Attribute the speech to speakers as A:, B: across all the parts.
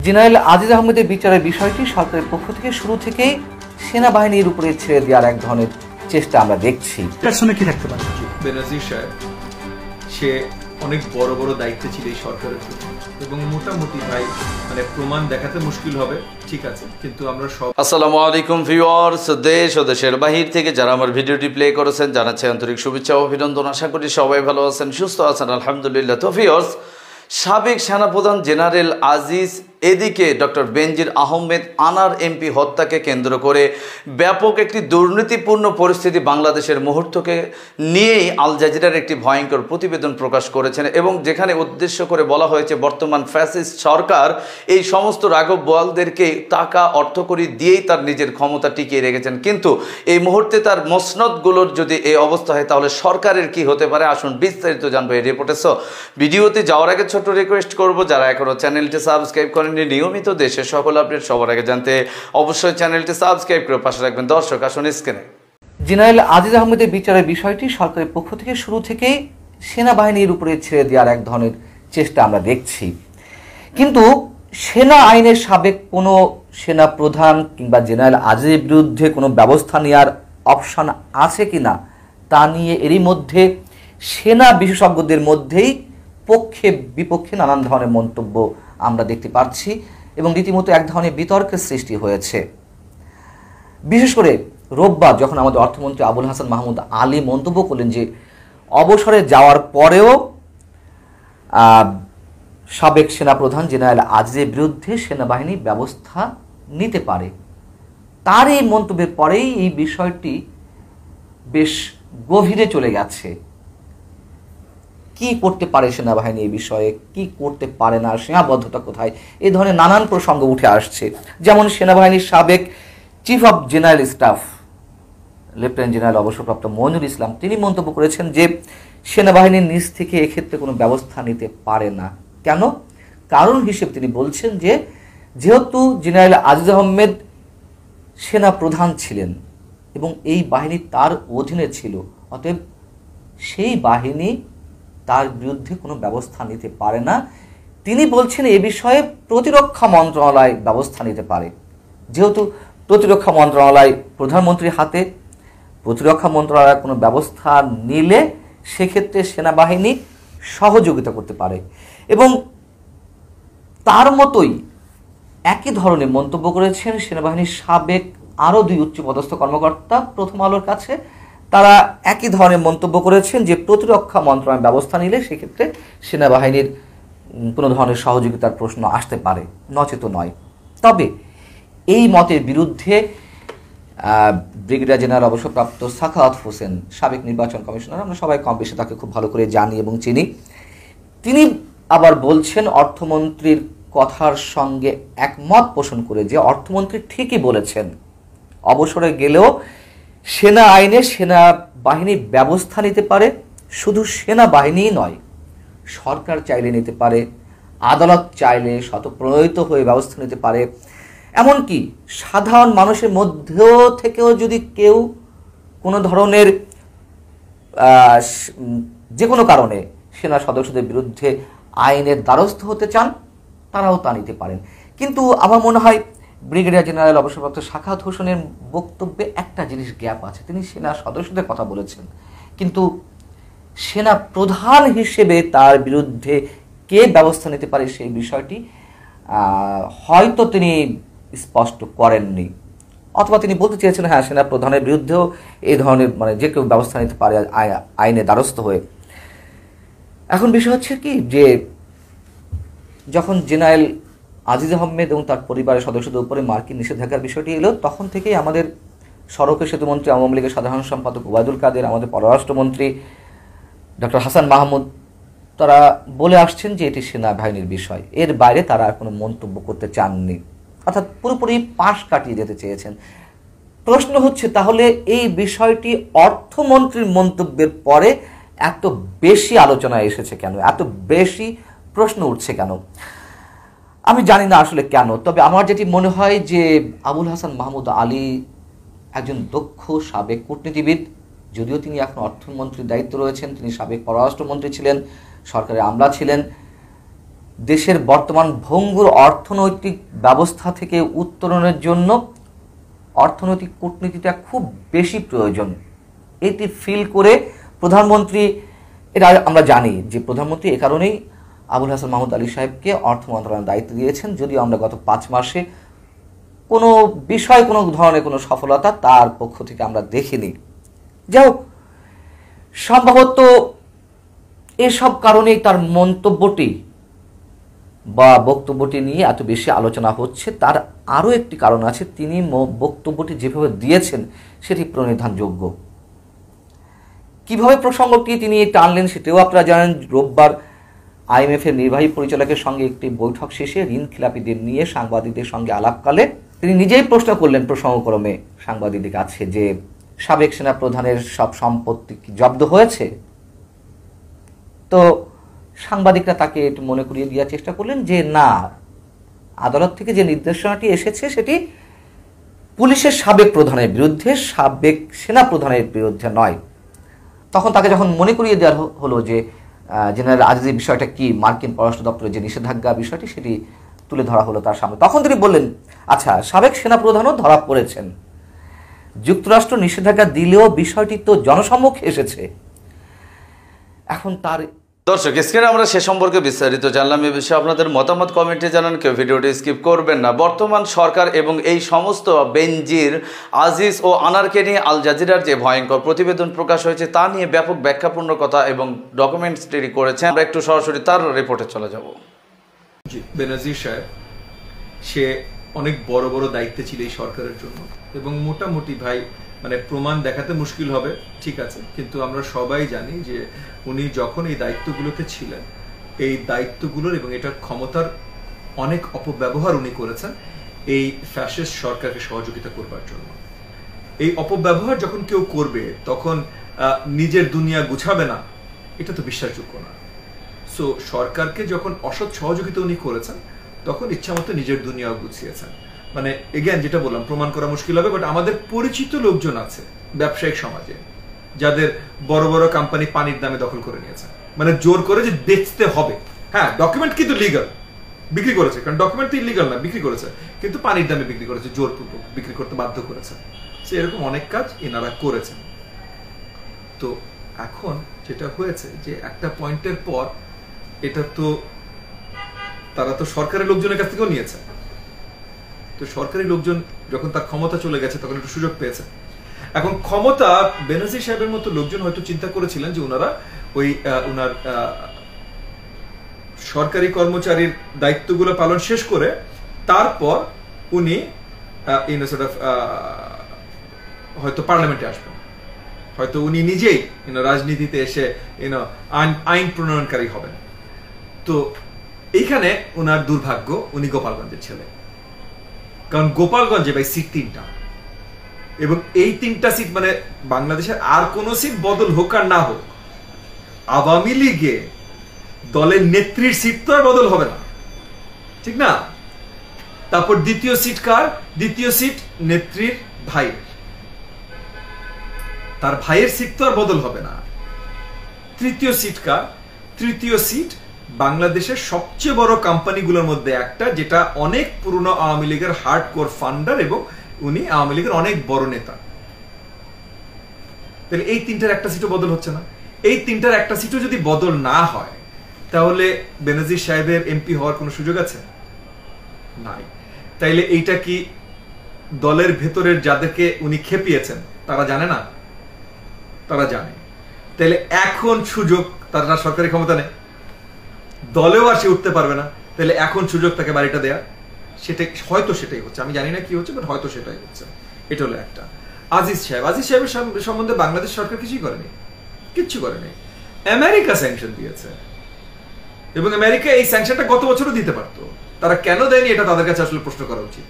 A: General Aziz আহমেদের বিচারের বিষয়টি সরকারের পক্ষ থেকে শুরু থেকেই সেনাবাহিনীর উপরে ছেড়ে দেওয়ার এক ধরনের চেষ্টা আমরা দেখছি।
B: কি থাকতে পারে
C: বেনাজির সাহেব সে অনেক বড় বড় দায়িত্বে ছিল এই সরকারের প্রতি এবং মোটামুটি ভাই মানে প্রমাণ দেখাতে মুশকিল হবে, ঠিক আছে, কিন্তু আমরা সব।
D: আসসালামু আলাইকুম ভিউয়ার্স, দেশ ও দেশের বাহির থেকে যারা আমার ভিডিওটি প্লে করেছেন জানাচ্ছি আন্তরিক শুভেচ্ছা ও অভিনন্দন। আশা করি সবাই ভালো আছেন, সুস্থ আছেন, আলহামদুলিল্লাহ। তো ভিউয়ার্স, সাবেক সেনাপ্রধান জেনারেল আজিজ এদিকে ডক্টর বেনজির আহমেদ আনার এমপি হত্যাকে কেন্দ্র করে ব্যাপক একটি দুর্নীতিপূর্ণ পরিস্থিতি বাংলাদেশের মুহূর্তকে নিয়েই আল জাজিরার একটি ভয়ঙ্কর প্রতিবেদন প্রকাশ করেছেন এবং যেখানে উদ্দেশ্য করে বলা হয়েছে বর্তমান ফ্যাসিস্ট সরকার এই সমস্ত রাঘব বোয়ালদেরকে টাকা অর্থকড়ি দিয়েই তার নিজের ক্ষমতা টিকিয়ে রেখেছেন, কিন্তু এই মুহূর্তে তার মসনদগুলোর যদি এই অবস্থা হয় তাহলে সরকারের কি হতে পারে, আসুন বিস্তারিত জানবো এই রিপোর্টে। সো ভিডিওতে যাওয়ার আগে ছোট্ট রিকোয়েস্ট করবো, যারা এখনও চ্যানেলটি সাবস্ক্রাইব করেন নিয়মিত দেশের সকল আপডেট সবার আগে জানতে অবশ্যই চ্যানেলটি সাবস্ক্রাইব করে পাশে রাখবেন। দর্শক আসুন স্ক্রিনে।
A: জেনারেল আজিজ আহমেদের বিচারের বিষয়টি সরকারের পক্ষ থেকে শুরু থেকেই সেনাবাহিনীর উপরে ছেড়ে দেওয়ার এক ধরনের চেষ্টা আমরা দেখছি, কিন্তু সেনা আইনের সাবেক কোনো সেনা প্রধান কিংবা জেনারেল আজিজের বিরুদ্ধে কোনো ব্যবস্থা নেওয়ার অপশন আছে কিনা তা নিয়ে এরই মধ্যে সেনা বিশেষজ্ঞদের মধ্যেই পক্ষে বিপক্ষে নানান ধরনের মন্তব্য আমরা দেখতে পাচ্ছি এবং রীতিমতো এক ধরনের বিতর্কের সৃষ্টি হয়েছে। বিশেষ করে রোববার যখন আমাদের অর্থমন্ত্রী আবুল হাসান মাহমুদ আলী মন্তব্য করলেন যে অবসরে যাওয়ার পরেও সাবেক সেনাপ্রধান জেনারেল আজিজের বিরুদ্ধে সেনাবাহিনী ব্যবস্থা নিতে পারে, তার এই মন্তব্যের পরেই এই বিষয়টি বেশ গভীরে চলে গেছে। কি করতে পারে সেনাবাহিনী এই বিষয়ে, কি করতে পারে না, সীমাবদ্ধতা কোথায়, এই ধরনের নানান প্রসঙ্গ উঠে আসছে। যেমন সেনাবাহিনীর সাবেক chief of general staff lieutenant general অবসরপ্রাপ্ত মইনুল ইসলাম তিনি মন্তব্য করেছেন যে সেনাবাহিনীর নিজ থেকে এক্ষেত্রে কোনো ব্যবস্থা নিতে পারে না। কেন? কারণ হিসেবে তিনি বলছেন যে যেহেতু জেনারেল আজিজ আহমেদ সেনা প্রধান ছিলেন এবং এই বাহিনী তার অধীনে ছিল, অতএব সেই বাহিনী তার বিরুদ্ধে কোনো ব্যবস্থা নিতে পারে না। তিনি বলছেন এ বিষয়ে প্রতিরক্ষা মন্ত্রণালয় ব্যবস্থা নিতে পারে। যেহেতু প্রতিরক্ষা মন্ত্রণালয় প্রধানমন্ত্রীর হাতে, প্রতিরক্ষা মন্ত্রণালয় কোনো ব্যবস্থা নিলে সেক্ষেত্রে সেনাবাহিনী সহযোগিতা করতে পারে। এবং তার মতোই একই ধরনের মন্তব্য করেছেন সেনাবাহিনীর সাবেক আরও দুই উচ্চপদস্থ কর্মকর্তা প্রথম আলোর কাছে। তারা একই ধরনের মন্তব্য করেছেন যে প্রতিরক্ষা মন্ত্রণালয় ব্যবস্থা নিলে সেক্ষেত্রে সেনাবাহিনীর কোনো ধরনের সহযোগিতার প্রশ্ন আসতে পারে, নচেত নয়। তবে এই মতের বিরুদ্ধে ব্রিগেডিয়ার জেনারেল অবসরপ্রাপ্ত সাখাওয়াত হোসেন, সাবেক নির্বাচন কমিশনার, আমরা সবাই কম বেশি তাকে খুব ভালো করে জানি এবং চিনি, তিনি আবার বলছেন অর্থমন্ত্রীর কথার সঙ্গে একমত পোষণ করে যে অর্থমন্ত্রী ঠিকই বলেছেন, অবসরে গেলেও সেনা আইনে সেনাবাহিনী ব্যবস্থা নিতে পারে। শুধু সেনাবাহিনীই নয়, সরকার চাইলে নিতে পারে, আদালত চাইলে স্বতঃপ্রণোদিত হয়ে ব্যবস্থা নিতে পারে, এমনকি সাধারণ মানুষের মধ্যেও থেকেও যদি কেউ কোনো ধরনের যে কোনো কারণে সেনা সদস্যদের বিরুদ্ধে আইনের দ্বারস্থ হতে চান তারাও তা নিতে পারেন। কিন্তু আমার মনে হয় ব্রিগেডিয়ার জেনারেল অবসরপ্রাপ্ত সাখাওয়াত হোসেনের বক্তব্যে একটা জিনিস গ্যাপ আছে। তিনি সেনা সদস্যদের কথা বলেছেন, কিন্তু সেনা প্রধান হিসেবে তার বিরুদ্ধে কে ব্যবস্থা নিতে পারে সেই বিষয়টি হয়তো তিনি স্পষ্ট করেননি, অথবা তিনি বলতে চেয়েছেন হ্যাঁ সেনা প্রধানের বিরুদ্ধেও এই ধরনের মানে যে কেউ ব্যবস্থা নিতে পারে আইনে দ্বারস্থ হয়ে। এখন বিষয় হচ্ছে কি যে যখন জেনারেল আজিজ আহমেদ এবং তার পরিবারের সদস্যদের উপরে মার্কিন নিষেধাজ্ঞার বিষয়টি এলো, তখন থেকেই আমাদের সড়ক সেতুমন্ত্রী, আওয়ামী লীগের সাধারণ সম্পাদক ওবায়দুল কাদের, আমাদের পররাষ্ট্রমন্ত্রী ডক্টর হাসান মাহমুদ তারা বলে আসছেন যে এটি সেনাবাহিনীর বিষয়, এর বাইরে তারা আর কোনো মন্তব্য করতে চাননি, অর্থাৎ পুরোপুরি পাশ কাটিয়ে যেতে চেয়েছেন। প্রশ্ন হচ্ছে তাহলে এই বিষয়টি অর্থমন্ত্রীর মন্তব্যের পরে এত বেশি আলোচনায় এসেছে কেন, এত বেশি প্রশ্ন উঠছে কেন? আমি জানি না আসলে কেন, তবে আমার যেটি মনে হয় যে আবুল হাসান মাহমুদ আলী একজন দক্ষ সাবেক কূটনীতিবিদ, যদিও তিনি এখন অর্থমন্ত্রীর দায়িত্ব রয়েছেন, তিনি সাবেক পররাষ্ট্রমন্ত্রী ছিলেন, সরকারের আমলা ছিলেন, দেশের বর্তমান ভঙ্গুর অর্থনৈতিক ব্যবস্থা থেকে উত্তরণের জন্য অর্থনৈতিক কূটনীতিটা খুব বেশি প্রয়োজন। এটি ফিল করে প্রধানমন্ত্রী, এটা আমরা জানি যে প্রধানমন্ত্রী এ কারণেই আবুল হাসান মাহমুদ আলী সাহেবকে অর্থ মন্ত্রণালয়ের দায়িত্ব দিয়েছেন, যদিও আমরা গত 5 মাসে কোনো বিষয় কোনো ধরনের কোনো সফলতা তার পক্ষ থেকে আমরা দেখিনি। যাই হোক, সম্ভবত এসব কারণেই তার মন্তব্যটি বা বক্তব্যটি নিয়ে এত বেশি আলোচনা হচ্ছে। তার আরও একটি কারণ আছে, তিনি বক্তব্যটি যেভাবে দিয়েছেন সেটি প্রণিধানযোগ্য। কিভাবে প্রসঙ্গটি তিনি টানলেন সেটাও আপনারা জানেন। রোববার IMF এর নির্বাহী পরিচালকের সঙ্গে একটি বৈঠক শেষে ঋণ খিলাপিদের নিয়ে সাংবাদিকদের সঙ্গে আলাপকালে তিনি নিজেই প্রশ্ন করলেন প্রসঙ্গক্রমে সাংবাদিকদের কাছে যে সাবেক সেনা প্রধানের সব সম্পত্তি কি জব্দ হয়েছে। তো সাংবাদিকরা তাকে একটু মনে করিয়ে দেওয়ার চেষ্টা করলেন যে না, আদালত থেকে যে নির্দেশনাটি এসেছে সেটি পুলিশের সাবেক প্রধানের বিরুদ্ধে, সাবেক সেনা প্রধানের বিরুদ্ধে নয়। তখন তাকে যখন মনে করিয়ে দেওয়া হলো যে জেনারেল আজিজের বিষয়টা কি, মার্কিন পররাষ্ট্র দপ্তরের যে নিষেধাজ্ঞা বিষয়টি সেটি তুলে ধরা হলো তার সামনে, তখন তিনি বললেন আচ্ছা, সাবেক সেনা প্রধানও ধরা পড়েছেন, যুক্তরাষ্ট্র নিষেধাজ্ঞা দিলেও বিষয়টি তো জনসম্মুখে এসেছে। এখন তার
D: দর্শক, স্ক্রিনে আমরা সে সম্পর্কে বিস্তারিত জানলাম। এ বিষয়ে আপনাদের মতামত কমেন্টে জানান, কেউ ভিডিওটি স্কিপ করবেন না। বর্তমান সরকার এবং এই সমস্ত বেনজির, আজিজ ও আনারকে নিয়ে আল জাজিরার যে ভয়ঙ্কর প্রতিবেদন প্রকাশ হয়েছে তা নিয়ে ব্যাপক ব্যাখ্যাপূর্ণ কথা এবং ডকুমেন্টস তৈরি করেছেন। আমরা একটু সরাসরি তার রিপোর্টে চলে যাব।
C: বেনজির সাহেব সে অনেক বড় বড় দায়িত্বে ছিল এই সরকারের জন্য এবং মোটামুটি ভাই মানে প্রমাণ দেখাতে মুশকিল হবে, ঠিক আছে, কিন্তু আমরা সবাই জানি যে উনি যখন এই দায়িত্বগুলোতে ছিলেন, এই দায়িত্বগুলোর এবং এটার ক্ষমতার অনেক অপব্যবহার উনি করেছেন এই ফ্যাসিস্ট সরকারকে সহযোগিতা করবার জন্য। এই অপব্যবহার যখন কেউ করবে তখন নিজের দুনিয়া গুছাবে না, এটা তো বিশ্বাসযোগ্য না। সো সরকারকে যখন অসৎ সহযোগিতা উনি করেছেন তখন ইচ্ছামতো নিজের দুনিয়াও গুছিয়েছেন। মানে এগেন যেটা বললাম, প্রমাণ করা মুশকিল হবে, বাট আমাদের পরিচিত লোকজন আছে ব্যবসায়িক সমাজে যাদের বড় বড় কোম্পানি পানির দামে দখল করে নিয়েছে, মানে জোর করে যে বেচতে হবে। হ্যাঁ, ডকুমেন্ট কিন্তু লিগাল, বিক্রি করেছে, কারণ ডকুমেন্ট তো ইলিগাল না, বিক্রি করেছে, কিন্তু পানির দামে বিক্রি করেছে, জোরপূর্বক বিক্রি করতে বাধ্য করেছে। সে এরকম অনেক কাজ এনারা করেছেন। তো এখন যেটা হয়েছে যে একটা পয়েন্টের পর এটা তো তারা তো সরকারের লোকজনের কাছ থেকেও নিয়েছে। তো সরকারি লোকজন যখন তার ক্ষমতা চলে গেছে তখন একটু সুযোগ পেয়েছে। এখন ক্ষমতা বেনজির সাহেবের মতো লোকজন হয়তো চিন্তা করেছিলেন যে ওনারা ওই ওনার সরকারি কর্মচারীর দায়িত্বগুলো পালন শেষ করে তারপর উনি হয়তো পার্লামেন্টে আসবেন, হয়তো উনি নিজেই রাজনীতিতে এসে আইন প্রণয়নকারী হবেন। তো এইখানে ওনার দুর্ভাগ্য, উনি গোপালগঞ্জের ছেলে, কারণ গোপালগঞ্জে ভাই সিট 3টা এবং এই 3টা সিট মানে বাংলাদেশের আর কোন সিট বদল হোক আর না হোক, আওয়ামী লীগে দলের নেত্রীর সিট তো আর বদল হবে না, ঠিক না? তারপর দ্বিতীয় সিট কার? দ্বিতীয় সিট নেত্রীর ভাই, তার ভাইয়ের সিট তো আর বদল হবে না। তৃতীয় সিট কার? তৃতীয় সিট বাংলাদেশের সবচেয়ে বড় কোম্পানিগুলোর মধ্যে একটা, যেটা অনেক পুরনো আওয়ামী লীগের হার্ডকোর ফান্ডার এবং উনি আওয়ামী লীগের অনেক বড় নেতা। তাহলে এই 3টার একটা সিটও বদল হচ্ছে না। এই 3টার একটা সিটও যদি বদল না হয় তাহলে বেনজির সাহেবের এমপি হওয়ার কোনো সুযোগ আছে? নাই। তাইলে এইটা কি দলের ভেতরের যাদেরকে উনি খেপিয়েছেন তারা জানে না? তারা জানে। তাহলে এখন সুযোগ, তারা সরকারি ক্ষমতা নেই, দলেও আর সে উঠতে পারবে না, তাহলে এখন সুযোগ তাকে বাড়িটা দেয়া, সেটা হয়তো সেটাই হচ্ছে, আমি জানি না কি হচ্ছে, বাট হয়তো সেটাই হচ্ছে। এটা হলো একটা। আজিজ সাহেবের সম্বন্ধে বাংলাদেশ সরকার কিছুই করেনি, কিচ্ছু করেনি। আমেরিকা স্যাংশন দিয়েছে এবং আমেরিকা এই স্যাংশনটা গত বছরও দিতে পারতো, তারা কেন দেয়নি এটা তাদের কাছে আসলে প্রশ্ন করা উচিত।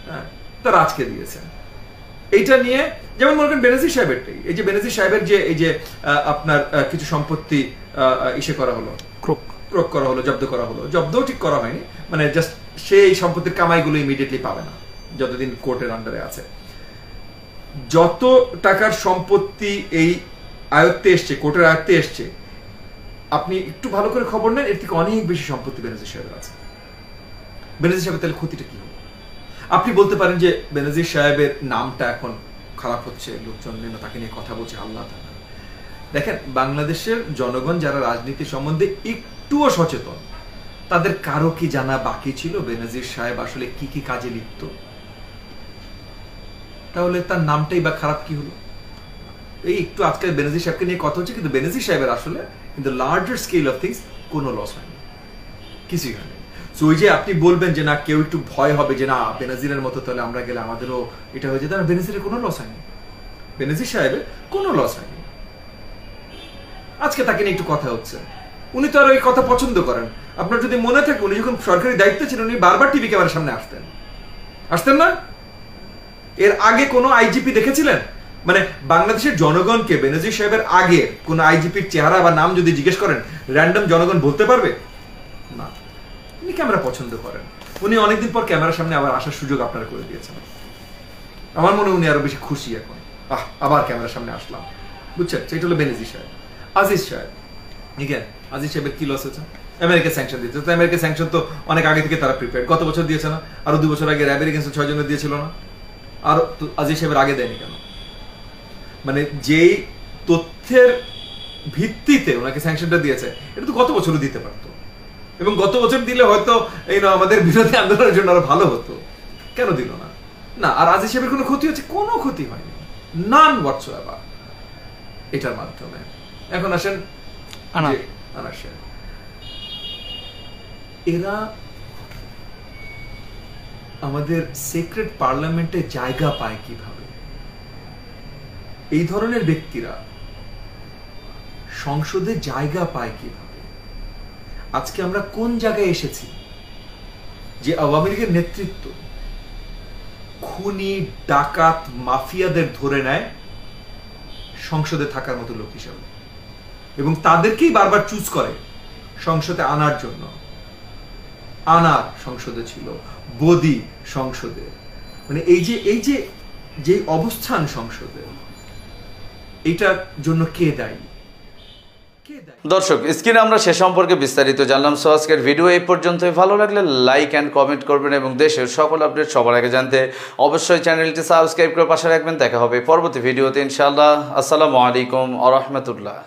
C: হ্যাঁ, তারা আজকে দিয়েছে। এইটা নিয়ে যেমন মনে করেন বেনজির সাহেবেরটাই, এই যে বেনজির সাহেবের যে এই যে আপনার কিছু সম্পত্তি ইসে করা হলো, ক্রোক করা হলো, জব্দ করা হলো, জব্দও ঠিক করা হয়নি, মানে জাস্ট সেই সম্পত্তির কামাইগুলো ইমিডিয়েটলি পাবে না যতদিন কোর্টের আন্ডারে আছে। যত টাকার সম্পত্তি এই আয়ত্তে এসছে, কোর্টের আয়ত্তে এসছে, আপনি একটু ভালো করে খবর নেন, এর থেকে অনেক বেশি সম্পত্তি বেনজির সাহেবের আছে। বেনজির সাহেবের তাহলে ক্ষতিটা কি হবে? আপনি বলতে পারেন যে বেনজির সাহেবের নামটা এখন খারাপ হচ্ছে, লোকজন তাকে নিয়ে কথা বলছে, আল্লাহ তাআলা। দেখেন, বাংলাদেশের জনগণ যারা রাজনীতি সম্বন্ধে একটুও সচেতন, তাদের কারো কি জানা বাকি ছিল বেনজির সাহেব আসলে কি কি কাজে লিপ্ত? তাহলে তার নামটাই বা খারাপ কি হলো? এই একটু আজকে বেনজির সাহেবকে নিয়ে কথা হচ্ছে, কিন্তু বেনজির সাহেবের আসলে in the larger scale of things কোনো লস হয়নি, কিছুই হয়নি। সো ওই যে আপনি বলবেন যে না, কেউ একটু ভয় হবে যে না বেনজিরের মতো তাহলে আমরা গেলে আমাদেরও এটা হয়ে যেত, না, বেনজিরের কোনো লস হয়নি, বেনজির সাহেবের কোনো লস হয়নি। আজকে তাকে নিয়ে একটু কথা হচ্ছে, উনি তো আর ওই কথা পছন্দ করেন। আপনার যদি মনে থাকে, উনি যখন সরকারি দায়িত্বে ছিলেন উনি বারবার টিভি ক্যামেরার সামনে আসতেন না? এর আগে কোনো আইজিপি দেখেছিলেন? মানে বাংলাদেশের জনগণকে বেনজির সাহেবের আগে কোন আইজিপির চেহারা বা নাম যদি জিজ্ঞেস করেন, র্যান্ডম জনগণ বলতে পারবে না। উনি ক্যামেরা পছন্দ করেন, উনি অনেকদিন পর ক্যামেরার সামনে আবার আসার সুযোগ আপনারা করে দিয়েছেন। আমার মনে হয় উনি আরো বেশি খুশি এখন, আবার ক্যামেরার সামনে আসলাম, বুঝছেন? সেটা হলো বেনজির সাহেব। আজিজ সাহেব, আজিজ সাহেবের কি লস হয়েছে? আমেরিকা স্যাংশন দিয়েছে, তো আমেরিকা স্যাংশন তো অনেক আগে থেকে তারা প্রিপেয়ার, গত বছর দিয়েছে না? আরো 2 বছর আগে র্যাবের এগেন্সে 6 জনের দিয়েছিল না? আর আজিজ সাহেবের আগে দেয়নি কেন? মানে যেই তথ্যের ভিত্তিতে ওনাকে স্যাংশনটা দিয়েছে, এটা তো গত বছরও দিতে পারতো, এবং গত বছর দিলে হয়তো এই না আমাদের বিরোধী আন্দোলনের জন্য আরো ভালো হতো। কেন দিল না? না। আর আজিজ সাহেবের কোনো ক্ষতি হচ্ছে? কোনো ক্ষতি হয়নি, নান হোয়াটসোএভার এটার মাধ্যমে। এখন আসেন আনার সাহেব, এরা আমাদের সিক্রেট পার্লামেন্টে জায়গা পায় কিভাবে? এই ধরনের ব্যক্তিরা সংসদে জায়গা পায় কিভাবে? আজকে আমরা কোন জায়গায় এসেছি যে আওয়ামী লীগের নেতৃত্ব খুনি, ডাকাত, মাফিয়াদের ধরে নেয় সংসদে থাকার মতো লোক হিসাবে, এবং তাদেরকেই বারবার চুজ করে সংসদে আনার জন্য। আনার সংসদে ছিল, বদি সংসদে, মানে এই যে অবস্থান সংসদে, এটার জন্য কে দায়ী?
D: দর্শক, স্ক্রিনে আমরা সে সম্পর্কে বিস্তারিত জানলাম। সো আজকের ভিডিও এই পর্যন্তই। ভালো লাগলে লাইক অ্যান্ড কমেন্ট করবেন এবং দেশের সকল আপডেট সবার আগে জানতে অবশ্যই চ্যানেলটি সাবস্ক্রাইব করে পাশে রাখবেন। দেখা হবে পরবর্তী ভিডিওতে ইনশাআল্লাহ। আসসালামু আলাইকুম ওয়া রাহমাতুল্লাহ।